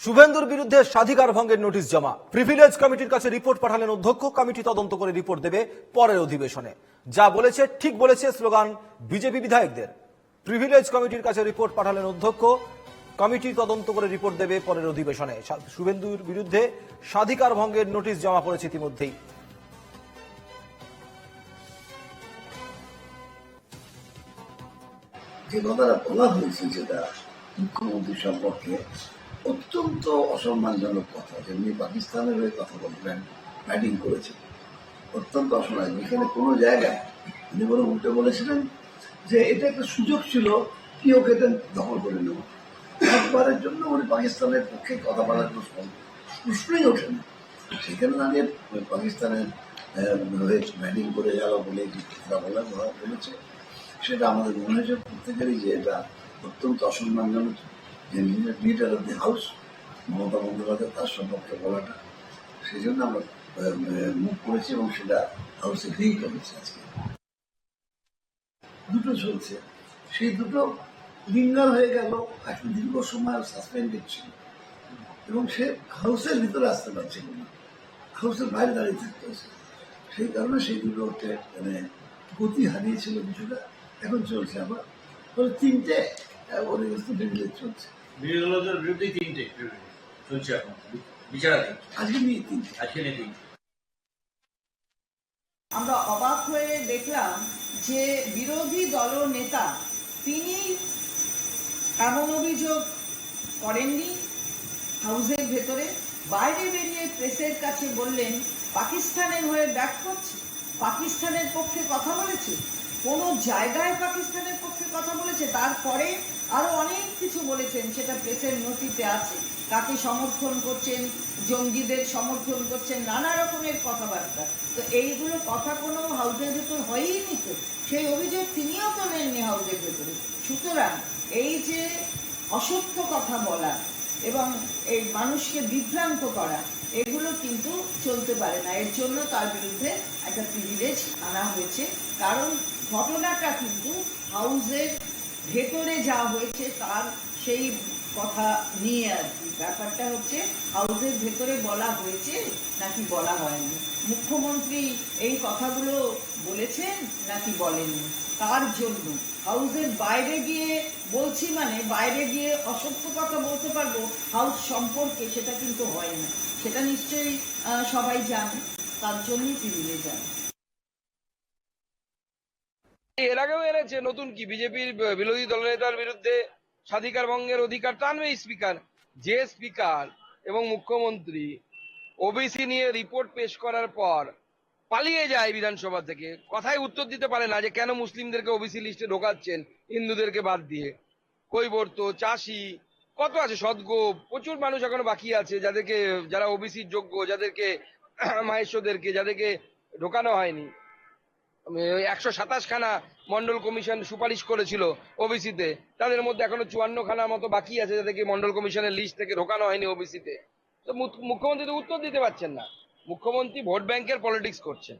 শুভেন্দুর বিরুদ্ধে স্বাধিকার ভঙ্গের নোটিশ জমা। প্রিভিলেজ কমিটির কাছে রিপোর্ট পাঠালেন অধ্যক্ষ। কমিটি তদন্ত করে রিপোর্ট দেবে পরের অধিবেশনে। যা বলেছে ঠিক বলেছে স্লোগান বিজেপি বিধায়কদের। প্রিভিলেজ কমিটির কাছে রিপোর্ট পাঠালেন অধ্যক্ষ। কমিটি তদন্ত করে রিপোর্ট দেবে পরের অধিবেশনে। শুভেন্দুর বিরুদ্ধে স্বাধিকার ভঙ্গের নোটিশ জমা পড়েছে ইতিমধ্যেই। যে কথাটা বলা হয়েছে যেটা মুখ্যমন্ত্রী সম্পর্কে অত্যন্ত অসম্মানজনক কথা, যেমনি পাকিস্তানের হয়ে কথা বলবেন, ব্যাটিং করেছে, অত্যন্ত অসম্মান। এখানে কোনো জায়গায় উনি বলে উল্টে বলেছিলেন যে এটা একটা সুযোগ ছিল কি ওকে দখল করে নেব। একবারের জন্য উনি পাকিস্তানের পক্ষে কথা বলার প্রশ্নই ওঠে না। সেখানে দাঁড়িয়ে পাকিস্তানের হয়ে ব্যাটিং করে গেল বলে যে কথা বলেছে, সেটা আমাদের মনে হয়েছে প্রত্যেকেরই যে এটা অত্যন্ত অসম্মানজনক। Leader of the house Mamata Bandyopadhyay, তার সম্পর্কে বলাটা, সেই জন্য আমরা মুখ করেছি এবং সেটা হাউসে গ্রহণ করেছে। আজকে দুটো চলছে, সেই দুটো লিঙ্গার হয়ে গেল, একটা দীর্ঘ সময় সাসপেন্ডেড ছিল এবং সে হাউসের ভিতরে আসতে পারছিল না, হাউসের বাইরে দাঁড়িয়ে থাকতে হয়েছে। সেই কারণে সেই দুটো মানে গতি হারিয়েছিল কিছুটা। এখন চলছে আবার তিনটে প্রিভিলেজ চলছে। বিরোধী দলের বিরুদ্ধে তিনটে চলছে এখন বিচারাধীন। আজকে নিয়ে তিনটে, আজকে নিয়ে তিনটে। আমরা অবাক হয়ে দেখলাম যে বিরোধী দলনেতা তিনি এমন অভিযোগ করেননি হাউসের ভেতরে, বাইরে বেরিয়ে প্রেসের কাছে বললেন পাকিস্তানের হয়ে ব্যাট করছে, পাকিস্তানের পক্ষে কথা বলেছে, কোনো জায়গায় পাকিস্তানের পক্ষে কথা বলেছে। তারপরে আরো অনেক কিছু বলেছেন, সেটা প্রেসের নথিতে আছে। তাকে সমর্থন করছেন, জঙ্গিদের সমর্থন করছেন, নানা রকমের কথাবার্তা। তো এইগুলো কথা কোনো হাউসের ভেতর হয়ই তো, সেই অভিযোগ তিনিও তো নেননি হাউসের ভেতরে। সুতরাং এই যে অসত্য কথা বলা এবং এই মানুষকে বিভ্রান্ত করা, এগুলো কিন্তু চলতে পারে না। এর জন্য তার বিরুদ্ধে একটা প্রিভিলেজ আনা হয়েছে। কারণ ঘটনাটা কিন্তু হাউসের ভেতরে যা হয়েছে তার সেই কথা নিয়ে আর কি। ব্যাপারটা হচ্ছে হাউসের ভেতরে বলা হয়েছে নাকি বলা হয়নি, মুখ্যমন্ত্রী এই কথাগুলো বলেছেন নাকি বলেননি, তার জন্য হাউসের বাইরে গিয়ে বলছি মানে বাইরে গিয়ে অসত্য কথা বলতে পারবো হাউস সম্পর্কে, সেটা কিন্তু হয় না। সেটা নিশ্চয়ই সবাই জানে, তার জন্যই প্রিভিলেজ জানে। এর আগেও এনেছে, নতুন কি? বিজেপির বিরোধী দলনেতার বিরুদ্ধে স্বাধিকার ভঙ্গের অধিকার টানবে স্পিকার। যে স্পিকার এবং মুখ্যমন্ত্রী ওবিসি নিয়ে রিপোর্ট পেশ করার পর পালিয়ে যায় বিধানসভা থেকে, কথায় উত্তর দিতে পারে না যে কেন মুসলিমদেরকে ওবিসি লিস্টে ঢোকাচ্ছেন হিন্দুদেরকে বাদ দিয়ে। কৈবর্ত, চাষি, কত আছে, সদগোপ, প্রচুর মানুষ এখনো বাকি আছে যাদেরকে, যারা ওবিসির যোগ্য, যাদেরকে মাহেশ্বরদেরকে যাদেরকে ঢোকানো হয়নি। 127 খানা মন্ডল কমিশন সুপারিশ করেছিল ওবিসিতে, তাদের মধ্যে এখনো 54 খানার মতো বাকি আছে যাদেরকে মন্ডল কমিশনের লিস্ট থেকে ঢোকানো হয়নি ওবিসিতে। তো মুখ্যমন্ত্রী তো উত্তর দিতে পারছেন না। মুখ্যমন্ত্রী ভোট ব্যাংকের পলিটিক্স করছেন।